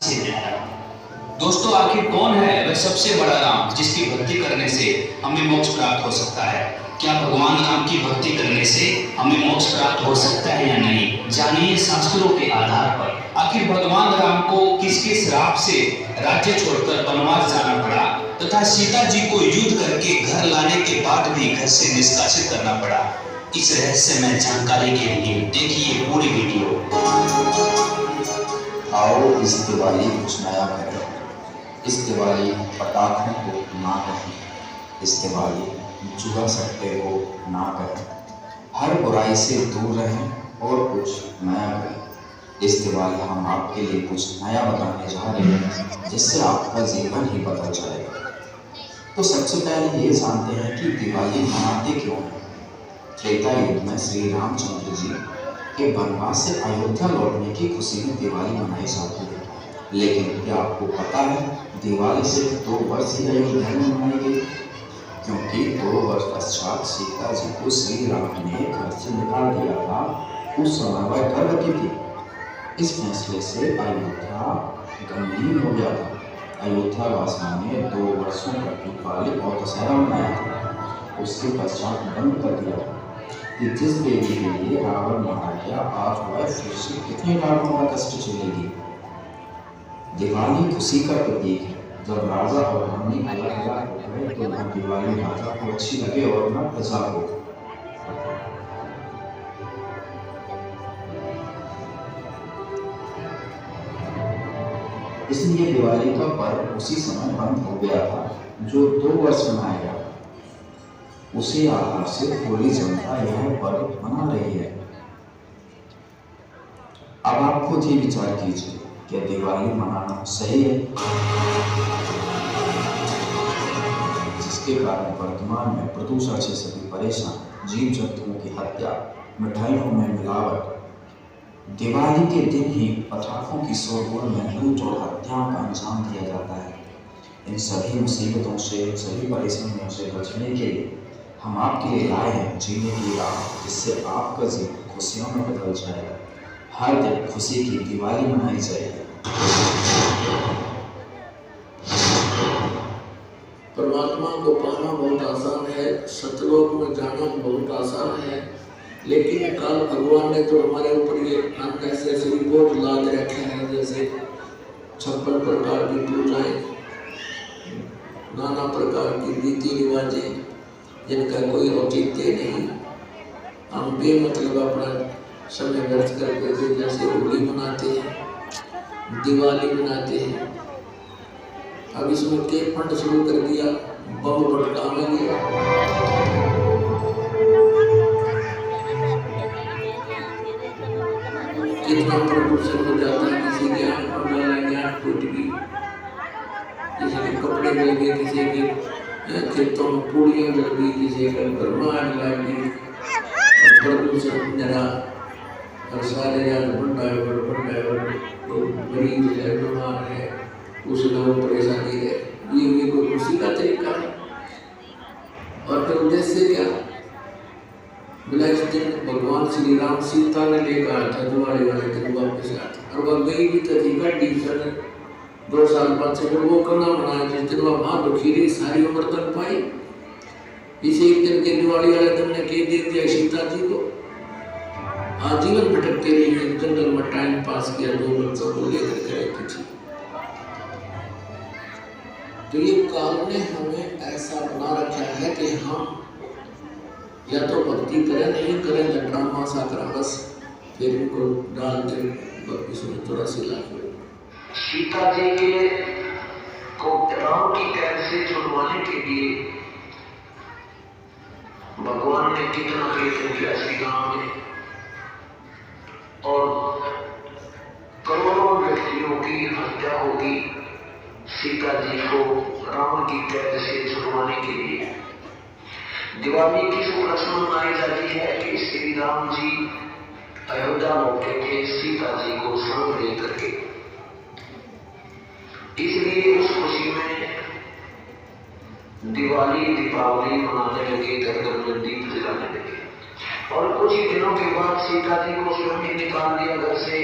से न्यारा। दोस्तों, आखिर कौन है वह सबसे बड़ा राम जिसकी भक्ति करने से हमें मोक्ष प्राप्त हो सकता है? क्या भगवान राम की भक्ति करने से हमें मोक्ष प्राप्त हो सकता है या नहीं? जानिए शास्त्रों के आधार पर। आखिर भगवान राम को किसके श्राप से राज्य छोड़कर वनवास जाना पड़ा तथा सीता जी को युद्ध करके घर लाने के बाद भी घर से निष्कासित करना पड़ा? इस रहस्यमय जानकारी के लिए देखिए पूरी वीडियो। आओ इस दिवाली कुछ नया करें, इस दिवाली पटाखों को ना करें, इस दिवाली जुआ सट्टे को ना करें, हर बुराई से दूर रहें और कुछ नया करें। इस दिवाली हम आपके लिए कुछ नया बताने जा रहे हैं जिससे आपका जीवन ही बदल जाएगा। तो सबसे पहले ये जानते हैं कि दिवाली मनाते क्यों हैं। त्रेता युग में श्री रामचंद्र जी के वनवास से अयोध्या लौटने की खुशी में दिवाली मनाई जाती है। लेकिन क्या आपको पता है दिवाली सिर्फ 2 वर्ष ही अयोध्या में मनाई गई, क्योंकि 2 वर्ष पश्चात सीता जी को श्री राम ने घर से निकाल दिया था। उस समय वह गर्भवती थी। इस फैसले से अयोध्या गमगीन हो गया था। अयोध्या वासियों ने 2 वर्षों तक दिवाली और दशहरा मनाया था। उसके पश्चात बंद कर दिया कि जिस देवी के लिए रावण मारा गया आज वह फिर से कितने रावणों का कष्ट झेलेगी। दिवाली खुशी का प्रतीक है। जब राजा और रानी अलग अलग हो गए तो न दिवाली राजा को अच्छी लगे और न प्रजा को। इसलिए दिवाली का पर्व उसी समय बंद हो गया था जो 2 वर्ष मनाया गया। उसी आधार से पूरी जनता यह पर्व मना रही है। अब आप खुद ही विचार कीजिए, क्या दिवाली मनाना सही है? जिसके कारण वर्तमान में प्रदूषण से सभी परेशान, जीव जंतुओं की हत्या, मिठाइयों में मिलावट, दिवाली के दिन ही पटाखों की शोरगुल में लूट और हत्याओं का अंजाम दिया जाता है। इन सभी मुसीबतों से, सभी परेशानियों से बचने के लिए हम आपके लिए लाए हैं जीने की राह, जिससे आपका जीवन खुशियों में बदल जाएगा। हर दिन खुशी की दिवाली मनाई जाएगी। परमात्मा को पाना बहुत आसान है, सतलोक में जाना बहुत आसान है, लेकिन कल भगवान ने तो हमारे ऊपर ये ऐसे ऐसे बोझ लाद रखे हैं, जैसे 56 प्रकार की पूजाएं, नाना प्रकार की रीति रिवाजें जिनका कोई औचित्य नहीं। हम बेमतलब अपना समय व्यर्थ करते थे, जैसे होली मनाते हैं, दिवाली मनाते हैं। अब इसमें के फंड शुरू कर दिया, बम भटकावेंगे। कितना प्रदूषण हो जाता है, किसी के आँख पर डालेंगे, आँख टूट गई, किसी के कपड़े मिल गए, किसी के खेतों में पूड़ियाँ जल गई, किसी का गर्माहट लग गई, प्रदूषण जरा और सारे ड्राइवर तो गरीब है, बीमार है, उस लोगों परेशानी है। ये कोई खुशी का तरीका है? और फिर उद्देश्य क्या? दिन भगवान श्री राम सीता ने लेकर आया था, दिवाली वाले दिन वापस आया था, और वह गई भी तरीका डिवीजन 2 साल बाद से वो करना बनाया जिस दिन वह वहाँ दुखी रही सारी उम्र तक पाई। इसे एक दिन के दिवाली वाले दिन ने कह दिया सीता जी को, आजीवन भटकते रही, जंगल में टाइम पास किया, 2 बच्चों को लेकर गए थी। तो ये काल ने हमें ऐसा बना रखा है कि हम या तो भक्ति करें, नहीं करें तो ड्रामा सा करा, बस फिर इनको डाल के इसमें थोड़ा सी लाख। सीता जी के को राम की कैद से छुड़वाने के लिए भगवान ने कितना प्रयत्न किया श्री राम ने, और करोड़ों व्यक्तियों की हत्या होगी सीता जी को राम की कैद से छुड़वाने के लिए। दिवाली किस उपलक्ष्य में मनाई जाती है कि श्री राम जी अयोध्या लौटे थे सीता जी को संग लेकर के, इसलिए उस खुशी में दिवाली दीपावली मनाने लगे, घर घर में दीप जलाने लगे। और कुछ ही दिनों के बाद सीता जी को स्वयं निकाल दिया घर से।